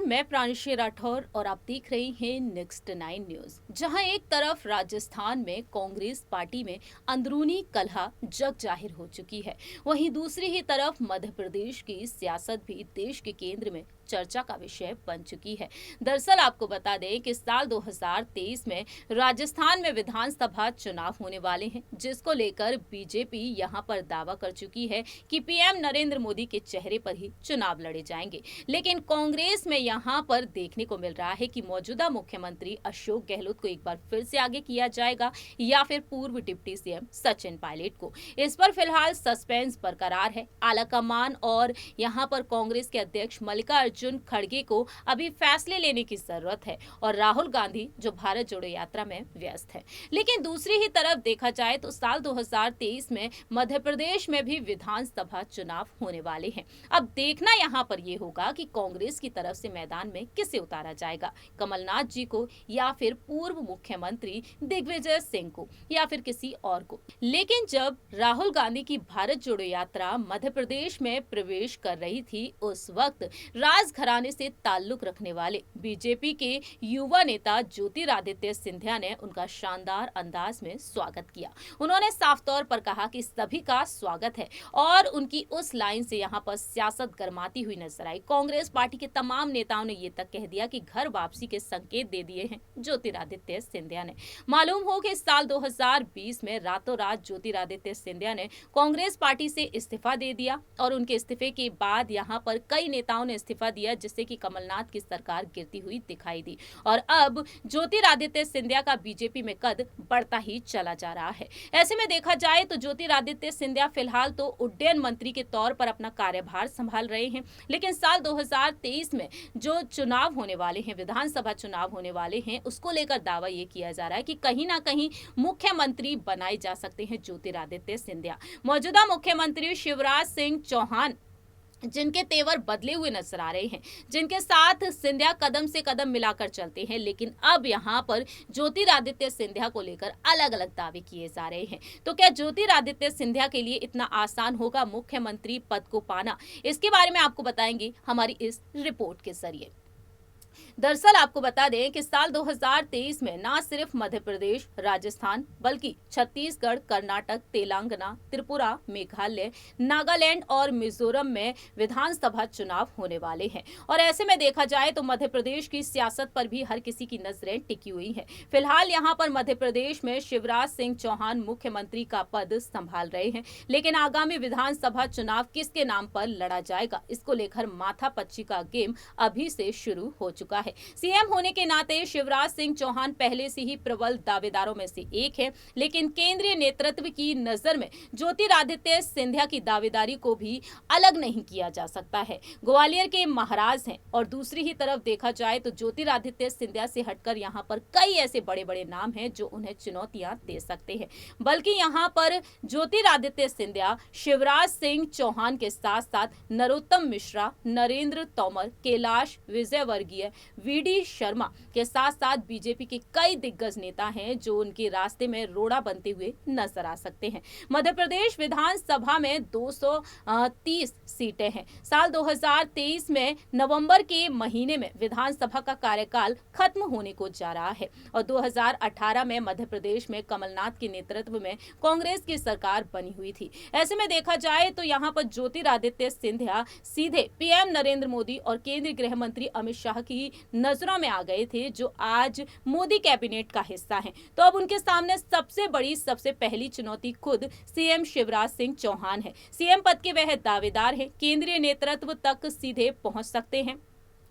मैं प्रांशी राठौर और आप देख रहे हैं नेक्स्ट 9 न्यूज। जहां एक तरफ राजस्थान में कांग्रेस पार्टी में अंदरूनी कलह जग जाहिर हो चुकी है, वहीं दूसरी ही तरफ मध्य प्रदेश की सियासत भी देश के केंद्र में चर्चा का विषय बन चुकी है। दरअसल आपको बता दें कि साल 2023 में राजस्थान में विधानसभा चुनाव होने वाले हैं, जिसको लेकर बीजेपी यहां पर दावा कर चुकी है कि पीएम नरेंद्र मोदी के चेहरे पर ही चुनाव लड़े जाएंगे। लेकिन कांग्रेस में यहां पर देखने को मिल रहा है कि मौजूदा मुख्यमंत्री अशोक गहलोत को एक बार फिर से आगे किया जाएगा या फिर पूर्व डिप्टी सीएम सचिन पायलट को। इस पर फिलहाल सस्पेंस बरकरार है। आलाकमान और यहां पर कांग्रेस के अध्यक्ष मल्लिकार्जुन खड़गे को अभी फैसले लेने की जरूरत है और राहुल गांधी जो भारत जोड़ो यात्रा में व्यस्त है। लेकिन दूसरी ही तरफ देखा जाए तो साल 2023 में मध्य प्रदेश में भी विधानसभा चुनाव होने वाले हैं। अब देखना यहाँ पर यह होगा कि कांग्रेस की तरफ से मैदान में किसे उतारा जाएगा, कमलनाथ जी को या फिर पूर्व मुख्यमंत्री दिग्विजय सिंह को या फिर किसी और को। लेकिन जब राहुल गांधी की भारत जोड़ो यात्रा मध्य प्रदेश में प्रवेश कर रही थी, उस वक्त राजघराने से ताल्लुक रखने वाले बीजेपी के युवा नेता ज्योतिरादित्य सिंधिया ने उनका शानदार अंदाज में स्वागत किया। उन्होंने साफ तौर पर कहा कि सभी का स्वागत है और उनकी उस लाइन से यहाँ पर सियासत गरमाती हुई नजर आई। कांग्रेस पार्टी के तमाम नेताओं ने ये तक कह दिया कि घर वापसी के संकेत दे दिए हैं ज्योतिरादित्य सिंधिया ने। मालूम हो कि साल 2020 में रातों रात ज्योतिरादित्य सिंधिया ने कांग्रेस पार्टी से इस्तीफा दे दिया और उनके इस्तीफे के बाद यहाँ पर कई नेताओं ने इस्तीफा दिया, जिससे कि कमलनाथ की सरकार गिरती हुई दिखाई दी और अब ज्योतिरादित्य सिंधिया का बीजेपी में कद बढ़ता ही चला जा रहा है। ऐसे में देखा जाए तो ज्योतिरादित्य सिंधिया फिलहाल तो उड्डयन मंत्री के तौर पर अपना कार्यभार संभाल रहे हैं, लेकिन साल 2023 में जो चुनाव होने वाले हैं, विधानसभा चुनाव होने वाले हैं, उसको लेकर दावा ये किया जा रहा है कि कहीं ना कहीं मुख्यमंत्री बनाए जा सकते हैं ज्योतिरादित्य सिंधिया। मौजूदा मुख्यमंत्री शिवराज सिंह चौहान जिनके तेवर बदले हुए नजर आ रहे हैं, जिनके साथ सिंधिया कदम से कदम मिलाकर चलते हैं, लेकिन अब यहाँ पर ज्योतिरादित्य सिंधिया को लेकर अलग अलग दावे किए जा रहे हैं। तो क्या ज्योतिरादित्य सिंधिया के लिए इतना आसान होगा मुख्यमंत्री पद को पाना? इसके बारे में आपको बताएंगे हमारी इस रिपोर्ट के जरिए। दरअसल आपको बता दें कि साल 2023 में न सिर्फ मध्य प्रदेश, राजस्थान, बल्कि छत्तीसगढ़, कर्नाटक, तेलंगाना, त्रिपुरा, मेघालय, नागालैंड और मिजोरम में विधानसभा चुनाव होने वाले हैं। और ऐसे में देखा जाए तो मध्य प्रदेश की सियासत पर भी हर किसी की नजरें टिकी हुई हैं। फिलहाल यहाँ पर मध्य प्रदेश में शिवराज सिंह चौहान मुख्यमंत्री का पद संभाल रहे हैं, लेकिन आगामी विधानसभा चुनाव किसके नाम पर लड़ा जाएगा, इसको लेकर माथापच्ची का गेम अभी से शुरू हो चुका है। सीएम होने के नाते शिवराज सिंह चौहान पहले से ही प्रबल दावेदारों में से एक है, लेकिन केंद्रीय नेतृत्व की नजर में ज्योतिरादित्य सिंधिया की दावेदारी को भी अलग नहीं किया जा सकता है। ग्वालियर के महाराज हैं और दूसरी ही तरफ देखा जाए तो ज्योतिरादित्य सिंधिया से हटकर यहाँ पर कई ऐसे बड़े बड़े नाम हैं जो उन्हें चुनौतियां दे सकते हैं। बल्कि यहाँ पर ज्योतिरादित्य सिंधिया शिवराज सिंह चौहान के साथ साथ नरोत्तम मिश्रा, नरेंद्र तोमर, कैलाश विजयवर्गीय, वीडी शर्मा के साथ साथ बीजेपी के कई दिग्गज नेता हैं जो उनके रास्ते में रोड़ा बनते हुए नजर आ सकते हैं। मध्य प्रदेश विधानसभा में 230 सीटें हैं। साल 2023 में नवंबर के महीने में विधानसभा का कार्यकाल खत्म होने को जा रहा है और 2018 में मध्य प्रदेश में कमलनाथ के नेतृत्व में कांग्रेस की सरकार बनी हुई थी। ऐसे में देखा जाए तो यहाँ पर ज्योतिरादित्य सिंधिया सीधे पीएम नरेंद्र मोदी और केंद्रीय गृह मंत्री अमित शाह की नजरों में आ गए थे, जो आज मोदी कैबिनेट का हिस्सा हैं। तो अब उनके सामने सबसे बड़ी, सबसे पहली चुनौती खुद सीएम शिवराज सिंह चौहान है। सीएम पद के वह दावेदार हैं, केंद्रीय नेतृत्व तक सीधे पहुंच सकते हैं।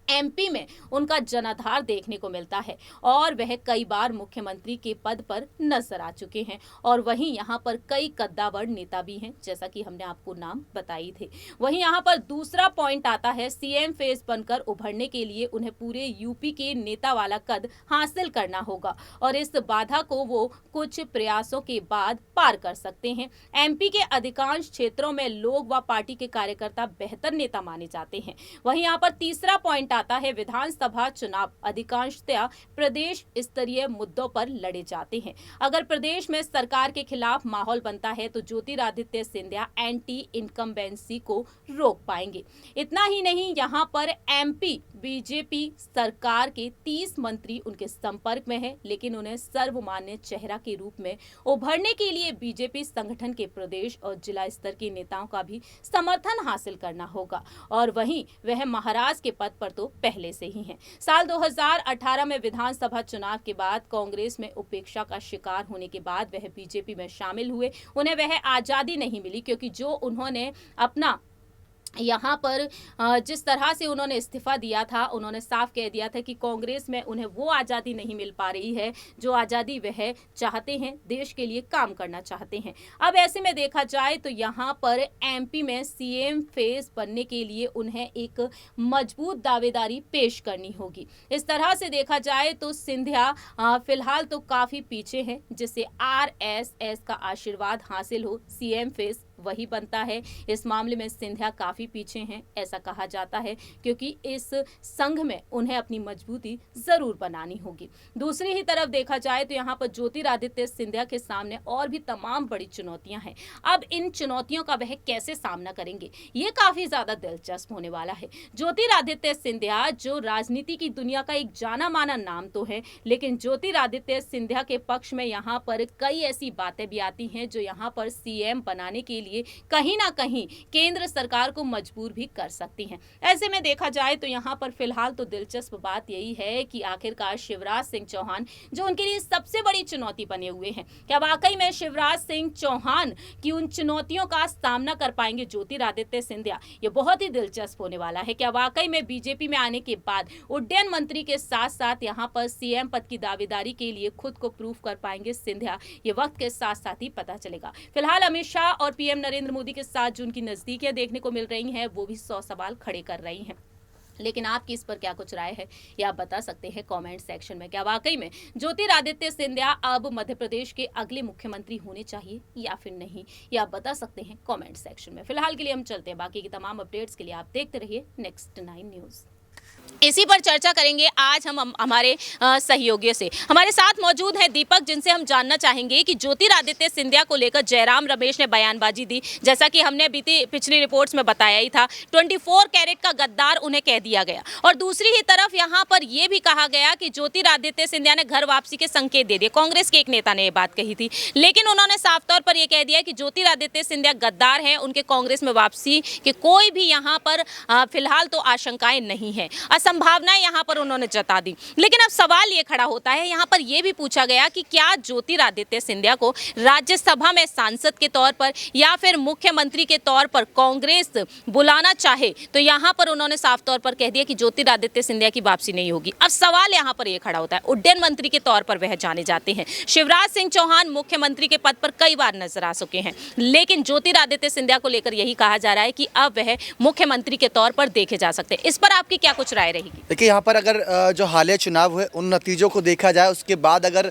एमपी में उनका जनाधार देखने को मिलता है और वह कई बार मुख्यमंत्री के पद पर नजर आ चुके हैं और वहीं यहाँ पर कई कद्दावर नेता भी हैं, जैसा कि हमने आपको नाम बताई थे। वहीं यहाँ पर दूसरा पॉइंट आता है, सीएम फेस बनकर उभरने के लिए उन्हें पूरे यूपी के नेता वाला कद हासिल करना होगा और इस बाधा को वो कुछ प्रयासों के बाद पार कर सकते हैं। एमपी के अधिकांश क्षेत्रों में लोग व पार्टी के कार्यकर्ता बेहतर नेता माने जाते हैं। वहीं यहाँ पर तीसरा पॉइंट जाता है विधानसभा चुनाव अधिकांशतः प्रदेश स्तरीय मुद्दों पर लड़े जाते हैं। अगर प्रदेश में सरकार के खिलाफ माहौल बनता है तो ज्योतिरादित्य सिंधिया एंटी इनकम्बेंसी को रोक पाएंगे। इतना ही नहीं, यहां पर एमपी बीजेपी सरकार के 30 मंत्री उनके संपर्क में हैं, लेकिन उन्हें सर्वमान्य चेहरा के रूप में उभरने के लिए बीजेपी संगठन के प्रदेश और जिला स्तर के नेताओं का भी समर्थन हासिल करना होगा और वहीं वह महाराज के पद पर तो पहले से ही हैं। साल 2018 में विधानसभा चुनाव के बाद कांग्रेस में उपेक्षा का शिकार होने के बाद वह बीजेपी में शामिल हुए। उन्हें वह आजादी नहीं मिली क्योंकि जो उन्होंने अपना यहाँ पर जिस तरह से उन्होंने इस्तीफा दिया था, उन्होंने साफ कह दिया था कि कांग्रेस में उन्हें वो आज़ादी नहीं मिल पा रही है जो आज़ादी वह चाहते हैं, देश के लिए काम करना चाहते हैं। अब ऐसे में देखा जाए तो यहाँ पर एमपी में सीएम फेस बनने के लिए उन्हें एक मजबूत दावेदारी पेश करनी होगी। इस तरह से देखा जाए तो सिंधिया फिलहाल तो काफ़ी पीछे हैं, जिससे आरएसएस का आशीर्वाद हासिल हो सीएम फेस वही बनता है। इस मामले में सिंधिया काफी पीछे हैं, ऐसा कहा जाता है, क्योंकि इस संघ में उन्हें अपनी मजबूती जरूर बनानी होगी। दूसरी ही तरफ देखा जाए तो यहाँ पर ज्योतिरादित्य सिंधिया के सामने और भी तमाम बड़ी चुनौतियां हैं। अब इन चुनौतियों का वह कैसे सामना करेंगे, ये काफी ज्यादा दिलचस्प होने वाला है। ज्योतिरादित्य सिंधिया जो राजनीति की दुनिया का एक जाना माना नाम तो है, लेकिन ज्योतिरादित्य सिंधिया के पक्ष में यहाँ पर कई ऐसी बातें भी आती हैं जो यहाँ पर सीएम बनाने के लिए कहीं ना कहीं केंद्र सरकार को मजबूर भी कर सकती हैं। ऐसे में देखा जाए तो यहाँ पर फिलहाल तो दिलचस्प बात यही है कि आखिरकार शिवराज सिंह चौहान जो उनके लिए सबसे बड़ी चुनौती बने हुए हैं, क्या वाकई में शिवराज सिंह चौहान की उन चुनौतियों का सामना कर पाएंगे ज्योतिरादित्य सिंधिया? ये बहुत ही दिलचस्प होने वाला है। क्या वाकई में बीजेपी में आने के बाद उड्डयन मंत्री के साथ साथ यहाँ पर सीएम पद की दावेदारी के लिए खुद को प्रूफ कर पाएंगे सिंधिया? ये वक्त के साथ साथ ही पता चलेगा। फिलहाल अमित शाह और पीएम नरेंद्र मोदी के साथ जो उनकी नजदीकियां देखने को मिल रही हैं, वो भी 100 सवाल खड़े कर रही हैं। लेकिन आपकी इस पर क्या कुछ राय है, ये आप बता सकते हैं कमेंट सेक्शन में। क्या वाकई में ज्योतिरादित्य सिंधिया अब मध्य प्रदेश के अगले मुख्यमंत्री होने चाहिए या फिर नहीं, ये आप बता सकते हैं कमेंट सेक्शन में। फिलहाल के लिए हम चलते हैं, बाकी की तमाम अपडेट्स के लिए आप देखते रहिए नेक्स्ट 9 न्यूज़। इसी पर चर्चा करेंगे आज हम हमारे सहयोगियों से। हमारे साथ मौजूद है दीपक, जिनसे हम जानना चाहेंगे कि ज्योतिरादित्य सिंधिया को लेकर जयराम रमेश ने बयानबाजी दी। जैसा कि हमने पिछली रिपोर्ट्स में बताया ही था, 24 कैरेट का गद्दार उन्हें कह दिया गया। और दूसरी ही तरफ यहाँ पर यह भी कहा गया कि ज्योतिरादित्य सिंधिया ने घर वापसी के संकेत दे दिए। कांग्रेस के एक नेता ने यह बात कही थी, लेकिन उन्होंने साफ तौर पर यह कह दिया कि ज्योतिरादित्य सिंधिया गद्दार है, उनके कांग्रेस में वापसी की कोई भी यहाँ पर फिलहाल तो आशंकाएं नहीं है, संभावनाएं यहाँ पर उन्होंने जता दी। लेकिन अब सवाल ये खड़ा होता है, यहाँ पर यह भी पूछा गया कि क्या ज्योतिरादित्य सिंधिया को राज्यसभा में सांसद के तौर पर या फिर मुख्यमंत्री के तौर पर कांग्रेस बुलाना चाहे, तो यहाँ पर उन्होंने साफ तौर पर कह दिया कि ज्योतिरादित्य सिंधिया की वापसी नहीं होगी। अब सवाल यहाँ पर यह खड़ा होता है, उड्डयन मंत्री के तौर पर वह जाने जाते हैं। शिवराज सिंह चौहान मुख्यमंत्री के पद पर कई बार नजर आ चुके हैं, लेकिन ज्योतिरादित्य सिंधिया को लेकर यही कहा जा रहा है कि अब वह मुख्यमंत्री के तौर पर देखे जा सकते हैं। इस पर आपकी क्या कुछ राय रहेगी? देखिए, यहाँ पर अगर जो हालिया चुनाव हुए उन नतीजों को देखा जाए, उसके बाद अगर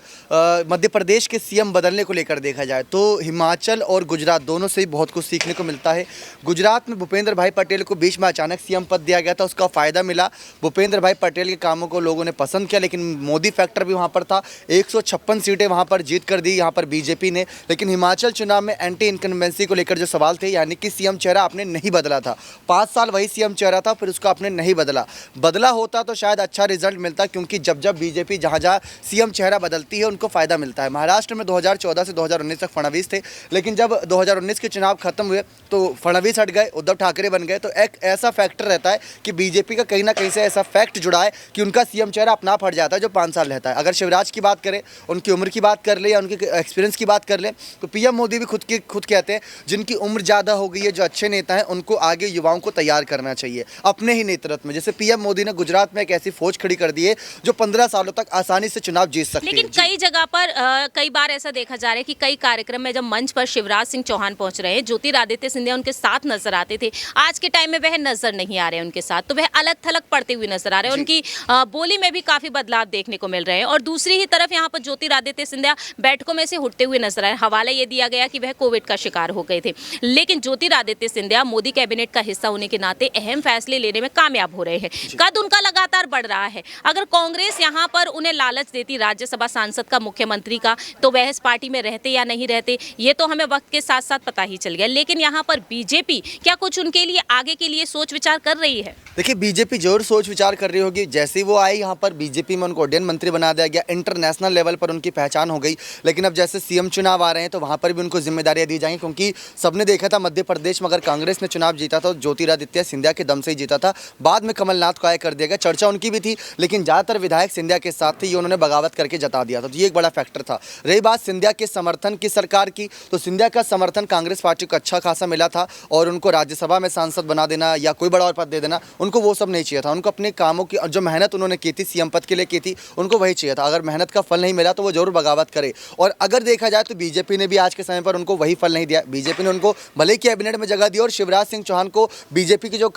मध्य प्रदेश के सीएम बदलने को लेकर देखा जाए तो हिमाचल और गुजरात दोनों से ही बहुत कुछ सीखने को मिलता है। गुजरात में भूपेंद्र भाई पटेल को बीच में अचानक सीएम पद दिया गया था, उसका फ़ायदा मिला। भूपेंद्र भाई पटेल के कामों को लोगों ने पसंद किया, लेकिन मोदी फैक्टर भी वहाँ पर था। 156 सीटें वहाँ पर जीत कर दी यहाँ पर बीजेपी ने। लेकिन हिमाचल चुनाव में एंटी इनकम्बेंसी को लेकर जो सवाल थे, यानी कि सीएम चेहरा आपने नहीं बदला था, 5 साल वही सीएम चेहरा था, फिर उसको आपने नहीं बदला होता तो शायद अच्छा रिजल्ट मिलता, क्योंकि जब बीजेपी जहाँ सीएम चेहरा बदलती है उनको फायदा मिलता है। महाराष्ट्र में 2014 से 2019 तक फडणवीस थे, लेकिन जब 2019 के चुनाव खत्म हुए तो फडणवीस हट गए, उद्धव ठाकरे बन गए। तो एक ऐसा फैक्टर रहता है कि बीजेपी का कहीं ना कहीं से ऐसा फैक्ट जुड़ा है कि उनका सीएम चेहरा अपना हट जाता है जो 5 साल रहता है। अगर शिवराज की बात करें, उनकी उम्र की बात कर ले या उनके एक्सपीरियंस की बात कर ले, तो पीएम मोदी भी खुद कहते हैं जिनकी उम्र ज़्यादा हो गई है, जो अच्छे नेता हैं, उनको आगे युवाओं को तैयार करना चाहिए अपने ही नेतृत्व में। जैसे पीएम मोदी ने गुजरात में एक ऐसी फौज खड़ी कर दी है जो 15 सालों तक आसानी से चुनाव जीत सकती है। लेकिन कई जगह पर कई बार ऐसा देखा जा रहा है कि कई कार्यक्रम में जब मंच पर शिवराज सिंह चौहान पहुंच रहे हैं, ज्योतिरादित्य सिंधिया उनके साथ नजर आते थे। आज के टाइम में वह नजर नहीं आ रहे उनके साथ, तो वह अलग थलग पड़ते हुए नजर आ रहे हैं। उनकी बोली में भी काफी बदलाव देखने को मिल रहे हैं। और दूसरी ही तरफ यहाँ पर ज्योतिरादित्य सिंधिया बैठकों में से उठते हुए नजर आए। हवाला ये दिया गया कि वह कोविड का शिकार हो गए थे, लेकिन ज्योतिरादित्य सिंधिया मोदी कैबिनेट का हिस्सा होने के नाते अहम फैसले लेने में कामयाब हो रहे हैं। कद उनका लगातार बढ़ रहा है। अगर कांग्रेस यहाँ पर उन्हें लालच देती राज्यसभा सांसद का, मुख्यमंत्री का, तो वह इस पार्टी में रहते या नहीं रहते ये तो हमें वक्त के साथ साथ पता ही चल गया। लेकिन यहाँ पर बीजेपी क्या कुछ उनके लिए आगे के लिए सोच विचार कर रही है? देखिए, बीजेपी जरूर सोच विचार कर रही होगी। जैसे ही वो आई यहाँ पर बीजेपी में उनको उड्डयन मंत्री बना दिया गया, इंटरनेशनल लेवल पर उनकी पहचान हो गई। लेकिन अब जैसे सीएम चुनाव आ रहे हैं तो वहाँ पर भी उनको जिम्मेदारियां दी जाएंगी, क्योंकि सबने देखा था मध्य प्रदेश में अगर कांग्रेस ने चुनाव जीता था तो ज्योतिरादित्य सिंधिया के दम से ही जीता था। बाद में कमलनाथ को आय कर दिया गया, चर्चा उनकी भी थी, लेकिन ज़्यादातर विधायक सिंधिया के साथ थे, ये उन्होंने बगावत करके जता दिया था। तो ये एक बड़ा फैक्टर था। रही बात सिंधिया के समर्थन की सरकार की, तो सिंधिया का समर्थन कांग्रेस पार्टी को अच्छा खासा मिला था और उनको राज्यसभा में सांसद बना देना या कोई बड़ा और पद दे देना, उनको वो सब नहीं चाहिए था। उनको अपने कामों की जो मेहनत उन्होंने की थी सीएम पद के लिए की थी, उनको वही चाहिए था। अगर मेहनत का फल नहीं मिला तो वो जरूर बगावत करे। और अगर देखा जाए तो बीजेपी ने भी आज के समय पर उनको वही फल नहीं दिया। बीजेपी ने उनको भले ही कैबिनेट में जगह दी और शिवराज सिंह चौहान को बीजेपी की जो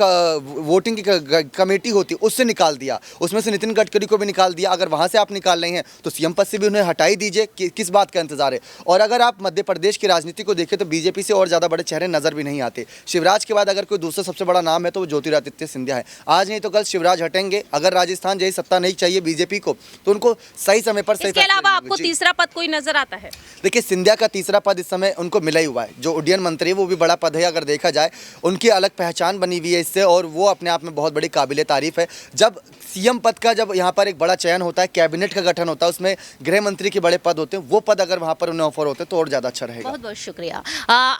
वोटिंग की कमेटी होती उससे निकाल दिया, उसमें से नितिन गडकरी को भी निकाल दिया। अगर वहां से आप निकाल रहे हैं तो सीएम पद से भी उन्हें हटाई दीजिए, किस बात का इंतजार है। और अगर आप मध्य प्रदेश की राजनीति को देखें तो बीजेपी से और ज्यादा बड़े चेहरे नजर भी नहीं आते। शिवराज के बाद अगर कोई दूसरा सबसे बड़ा नाम है तो वो ज्योतिरादित्य सिंधिया है। आज नहीं तो कल शिवराज हटेंगे। अगर राजस्थान जैसी सत्ता नहीं चाहिए बीजेपी को तो उनको सही समय पर सही। इसके अलावा आपको तीसरा पद कोई नजर आता है? देखिए, सिंधिया का तीसरा पद इस समय उनको मिला ही हुआ है। जो उड्डयन मंत्री है वो भी बड़ा पद है। अगर देखा जाए उनकी अलग पहचान बनी हुई है इससे, और वो अपने आप में बहुत बड़ी काबिले तारीफ है। जब सीएम पद का जब यहाँ पर एक बड़ा चयन होता है, कैबिनेट का गठन होता है, उसमें गृह मंत्री के बड़े पद होते हैं, वो पद अगर वहाँ पर उन्हें ऑफर होते हैं तो और ज़्यादा अच्छा रहेगा। बहुत बहुत शुक्रिया।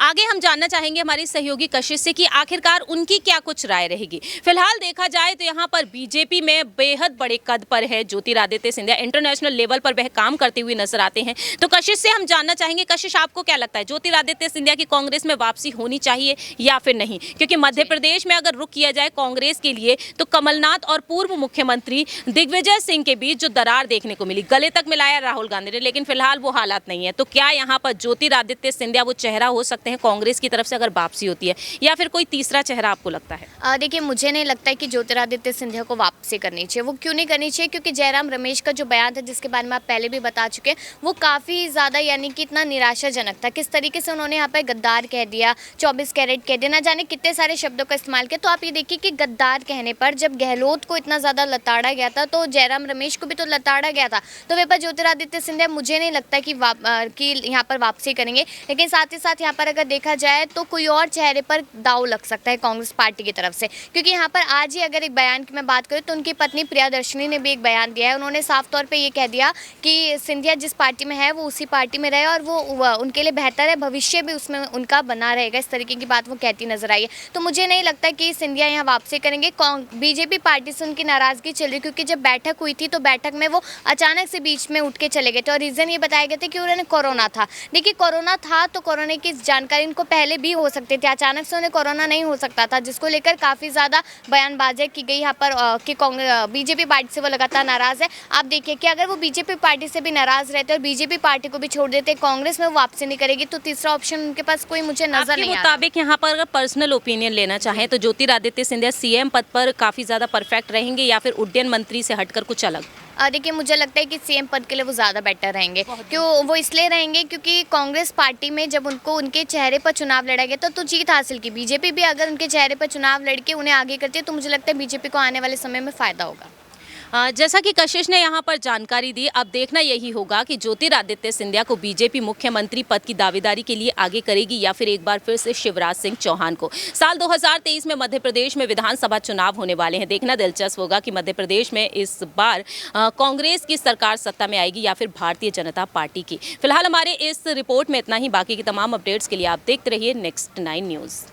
आगे हम जानना चाहेंगे हमारी सहयोगी कशिश से कि आखिरकार उनकी क्या कुछ राय रहेगी। फिलहाल देखा जाए तो यहाँ पर बीजेपी में बेहद बड़े कद पर है ज्योतिरादित्य सिंधिया, इंटरनेशनल लेवल पर वह काम करते हुए नजर आते हैं। तो कशिश से हम जानना चाहेंगे, कशिश आपको क्या लगता है ज्योतिरादित्य सिंधिया की कांग्रेस में वापसी होनी चाहिए या फिर नहीं? क्योंकि मध्य प्रदेश में अगर रुख किया जाए कांग्रेस के लिए तो कमलनाथ और पूर्व मुख्यमंत्री दिग्विजय सिंह के बीच जो दरार देखने को मिली, गले तक मिलाया राहुल गांधी ने, लेकिन फिलहाल वो हालात नहीं है। तो क्या यहाँ पर ज्योतिरादित्य सिंधिया वो चेहरा हो सकते हैं कांग्रेस की तरफ से अगर वापसी होती है, या फिर कोई तीसरा चेहरा आपको लगता है? देखिए, मुझे नहीं लगता है कि ज्योतिरादित्य सिंधिया को वापसी करनी चाहिए। वो क्यों नहीं करनी चाहिए? क्योंकि जयराम रमेश का जो बयान था जिसके बारे में आप पहले भी बता चुके हैं, वो काफ़ी ज़्यादा यानी कि इतना निराशाजनक था। किस तरीके से उन्होंने यहाँ पर गद्दार कह दिया, 24 कैरेट कह दिया, ना जाने कितने सारे शब्दों का इस्तेमाल किया। तो आप ये देखिए कि गद्दार कहने पर जब गहलोत को इतना ज़्यादा लताड़ा गया था तो जयराम रमेश को भी तो लताड़ा गया था। तो वे पर ज्योतिरादित्य सिंधिया मुझे नहीं लगता कि यहाँ पर वापसी करेंगे। लेकिन साथ ही साथ यहाँ पर अगर देखा जाए तो कोई और चेहरे पर दाव लग सकता है कांग्रेस पार्टी की तरफ से, क्योंकि यहाँ पर आज ही अगर एक बयान की मैं बात करूँ तो उनकी पत्नी प्रियदर्शनी ने भी एक बयान दिया है। उन्होंने साफ तौर पे ये कह दिया कि सिंधिया जिस पार्टी में है वो उसी पार्टी में रहे और वो उनके लिए बेहतर है, भविष्य भी उसमें उनका बना रहेगा। इस तरीके की बात वो कहती नजर आई है। तो मुझे नहीं लगता कि सिंधिया यहाँ वापसी करेंगे। बीजेपी पार्टी से उनकी नाराजगी चल रही, क्योंकि जब बैठक हुई थी तो बैठक में वो अचानक से बीच में उठ के चले गए थे और रीज़न ये बताया गया था कि उन्होंने कोरोना था। देखिए, कोरोना था तो कोरोना की जानकारी उनको पहले भी हो सकती थी, अचानक से उन्हें कोरोना नहीं हो सकता था, जिसको लेकर काफ़ी ज़्यादा बयानबाजी की गई यहाँ पर कि बीजेपी पार्टी से वो लगातार नाराज़ है। आप देखिए कि अगर वो बीजेपी पार्टी से भी नाराज़ रहते और बीजेपी पार्टी को भी छोड़ देते, कांग्रेस में वापसी नहीं करेगी, तो तीसरा ऑप्शन उनके पास कोई मुझे नजर नहीं आता। मुताबिक यहाँ पर अगर पर्सनल ओपिनियन लेना चाहें तो ज्योतिरादित्य सिंधिया सीएम पद पर काफ़ी ज़्यादा परफेक्ट रहेंगे या फिर उड्डयन मंत्री से हटकर कुछ अलग? देखिए, मुझे लगता है कि सीएम पद के लिए वो ज़्यादा बेटर रहेंगे। क्यों वो इसलिए रहेंगे क्योंकि कांग्रेस पार्टी में जब उनको उनके चेहरे पर चुनाव लड़ा गया तो जीत हासिल की। बीजेपी भी अगर उनके चेहरे पर चुनाव लड़के उन्हें आगे करती है तो मुझे लगता है बीजेपी को आने वाले समय में फ़ायदा होगा। जैसा कि कशिश ने यहाँ पर जानकारी दी, अब देखना यही होगा कि ज्योतिरादित्य सिंधिया को बीजेपी मुख्यमंत्री पद की दावेदारी के लिए आगे करेगी या फिर एक बार फिर से शिवराज सिंह चौहान को। साल 2023 में मध्य प्रदेश में विधानसभा चुनाव होने वाले हैं। देखना दिलचस्प होगा कि मध्य प्रदेश में इस बार कांग्रेस की सरकार सत्ता में आएगी या फिर भारतीय जनता पार्टी की। फिलहाल हमारे इस रिपोर्ट में इतना ही। बाकी की तमाम अपडेट्स के लिए आप देखते रहिए नेक्स्ट 9 न्यूज़।